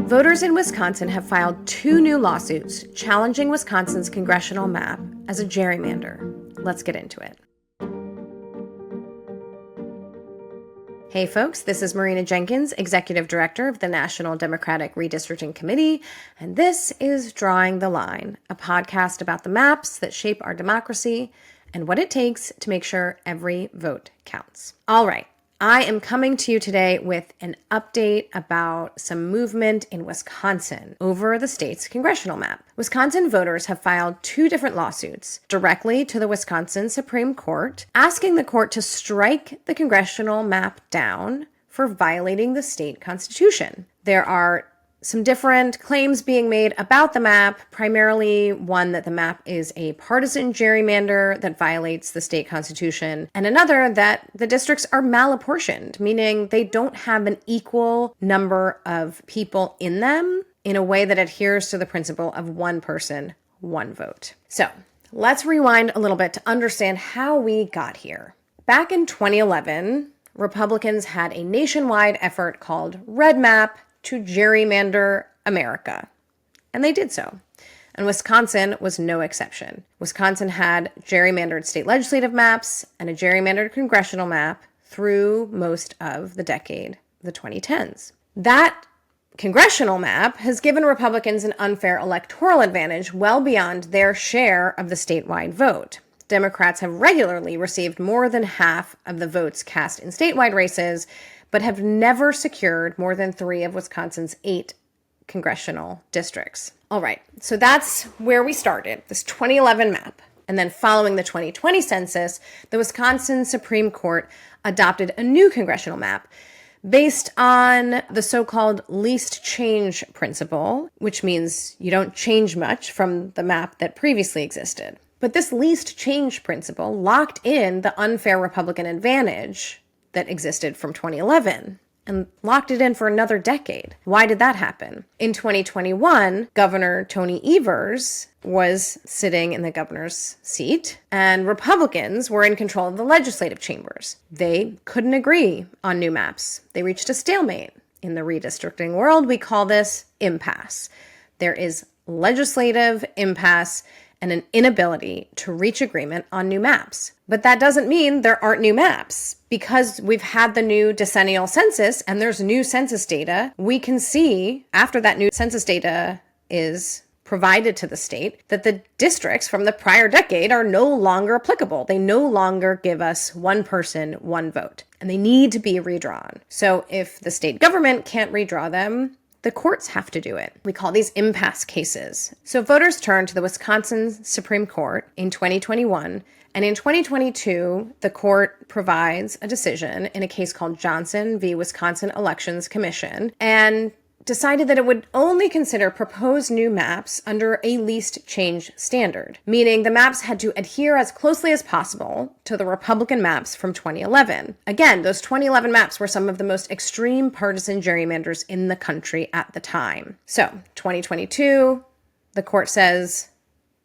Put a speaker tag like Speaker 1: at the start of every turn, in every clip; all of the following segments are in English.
Speaker 1: Voters in Wisconsin have filed 2 new lawsuits challenging Wisconsin's congressional map as a gerrymander. Let's get into it. Hey folks, this is Marina Jenkins, Executive Director of the National Democratic Redistricting Committee, and this is Drawing the Line, a podcast about the maps that shape our democracy and what it takes to make sure every vote counts. All right. I am coming to you today with an update about some movement in Wisconsin over the state's congressional map. Wisconsin voters have filed 2 different lawsuits directly to the Wisconsin Supreme Court, asking the court to strike the congressional map down for violating the state constitution. There are some different claims being made about the map, primarily one that the map is a partisan gerrymander that violates the state constitution, and another that the districts are malapportioned, meaning they don't have an equal number of people in them in a way that adheres to the principle of one person, one vote. So let's rewind a little bit to understand how we got here. Back in 2011, Republicans had a nationwide effort called Red Map to gerrymander America. And they did so. And Wisconsin was no exception. Wisconsin had gerrymandered state legislative maps and a gerrymandered congressional map through most of the decade, the 2010s. That congressional map has given Republicans an unfair electoral advantage well beyond their share of the statewide vote. Democrats have regularly received more than half of the votes cast in statewide races, but have never secured more than 3 of Wisconsin's 8 congressional districts. All right, so that's where we started, this 2011 map. And then following the 2020 census, the Wisconsin Supreme Court adopted a new congressional map based on the so-called least change principle, which means you don't change much from the map that previously existed. But this least change principle locked in the unfair Republican advantage that existed from 2011 and locked it in for another decade. Why did that happen? In 2021, Governor Tony Evers was sitting in the governor's seat, and Republicans were in control of the legislative chambers. They couldn't agree on new maps. They reached a stalemate. In the redistricting world, we call this impasse. There is legislative impasse and an inability to reach agreement on new maps. But that doesn't mean there aren't new maps. Because we've had the new decennial census and there's new census data, we can see after that new census data is provided to the state that the districts from the prior decade are no longer applicable. They no longer give us one person, one vote, and they need to be redrawn. So if the state government can't redraw them, the courts have to do it. We call these impasse cases. So voters turned to the Wisconsin Supreme Court in 2021, and in 2022, the court provides a decision in a case called Johnson v. Wisconsin Elections Commission, and decided that it would only consider proposed new maps under a least change standard, meaning the maps had to adhere as closely as possible to the Republican maps from 2011. Again, those 2011 maps were some of the most extreme partisan gerrymanders in the country at the time. So, 2022, the court says,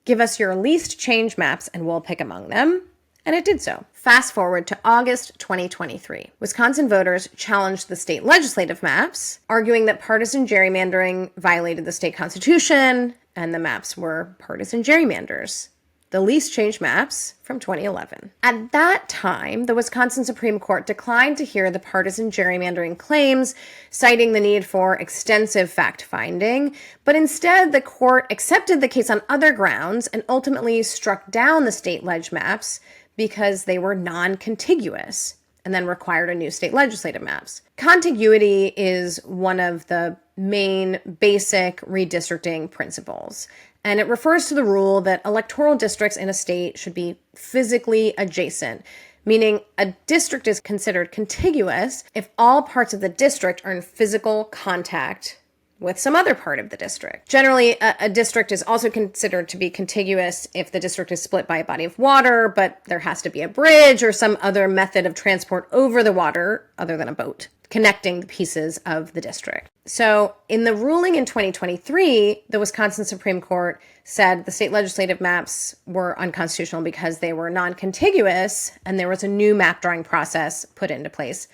Speaker 1: give us your least change maps and we'll pick among them. And it did so. Fast forward to August 2023. Wisconsin voters challenged the state legislative maps, arguing that partisan gerrymandering violated the state constitution, and the maps were partisan gerrymanders, the least changed maps from 2011. At that time, the Wisconsin Supreme Court declined to hear the partisan gerrymandering claims, citing the need for extensive fact-finding, but instead the court accepted the case on other grounds and ultimately struck down the state leg maps because they were non-contiguous, and then required a new state legislative maps. Contiguity is one of the main basic redistricting principles, and it refers to the rule that electoral districts in a state should be physically adjacent, meaning a district is considered contiguous if all parts of the district are in physical contact with some other part of the district. Generally, a district is also considered to be contiguous if the district is split by a body of water, but there has to be a bridge or some other method of transport over the water other than a boat, connecting the pieces of the district. So in the ruling in 2023, the Wisconsin Supreme Court said the state legislative maps were unconstitutional because they were non-contiguous and there was a new map drawing process put into place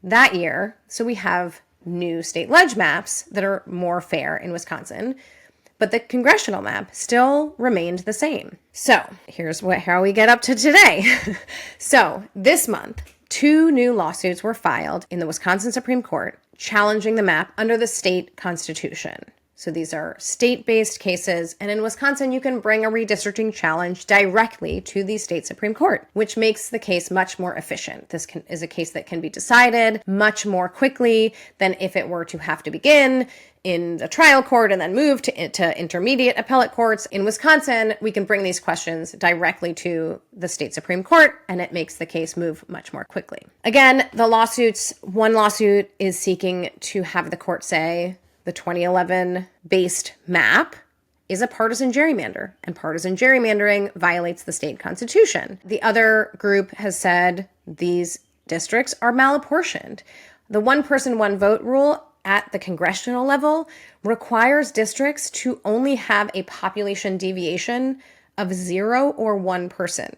Speaker 1: that year. So we have new state ledge maps that are more fair in Wisconsin, but the congressional map still remained the same. So here's how we get up to today. So this month, 2 new lawsuits were filed in the Wisconsin Supreme Court challenging the map under the state constitution. So these are state-based cases, and in Wisconsin, you can bring a redistricting challenge directly to the state Supreme Court, which makes the case much more efficient. This is a case that can be decided much more quickly than if it were to have to begin in the trial court and then move to intermediate appellate courts. In Wisconsin, we can bring these questions directly to the state Supreme Court, and it makes the case move much more quickly. Again, the lawsuits, one lawsuit is seeking to have the court say the 2011 based map is a partisan gerrymander, and partisan gerrymandering violates the state constitution. The other group has said these districts are malapportioned. The one person, one vote rule at the congressional level requires districts to only have a population deviation of 0 or 1 person.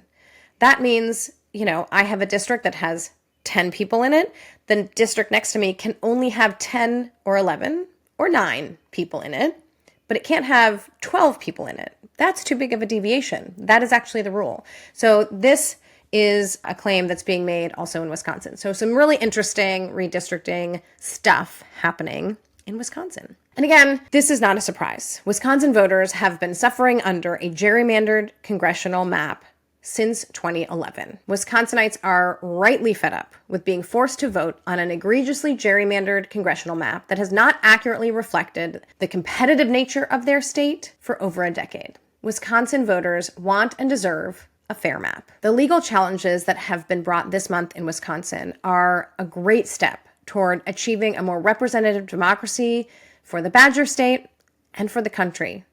Speaker 1: That means, I have a district that has 10 people in it. The district next to me can only have 10 or 11 or 9 people in it, but it can't have 12 people in it. That's too big of a deviation. That is actually the rule. So this is a claim that's being made also in Wisconsin. So some really interesting redistricting stuff happening in Wisconsin. And again, this is not a surprise. Wisconsin voters have been suffering under a gerrymandered congressional map since 2011. Wisconsinites are rightly fed up with being forced to vote on an egregiously gerrymandered congressional map that has not accurately reflected the competitive nature of their state for over a decade. Wisconsin voters want and deserve a fair map. The legal challenges that have been brought this month in Wisconsin are a great step toward achieving a more representative democracy for the Badger State and for the country,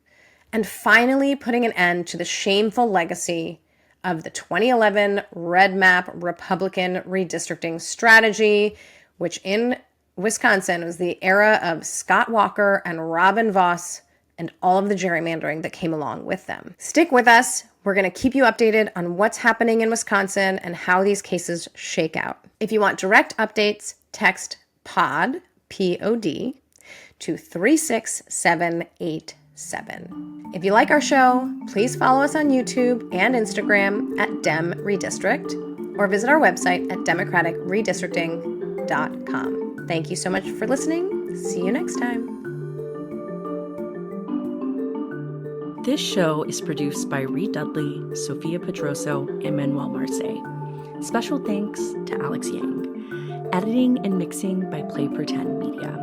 Speaker 1: and finally putting an end to the shameful legacy of the 2011 red map Republican redistricting strategy, which in Wisconsin was the era of Scott Walker and Robin Voss and all of the gerrymandering that came along with them. Stick with us. We're going to keep you updated on what's happening in Wisconsin and how these cases shake out. If you want direct updates, text POD, P-O-D, to 36787. If you like our show, please follow us on YouTube and Instagram at DemRedistrict, or visit our website at democraticredistricting.com. Thank you so much for listening. See you next time.
Speaker 2: This show is produced by Reed Dudley, Sophia Pedroso, and Manuel Marce. Special thanks to Alex Yang. Editing and mixing by Play Pretend Media.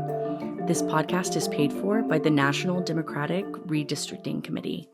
Speaker 2: This podcast is paid for by the National Democratic Redistricting Committee.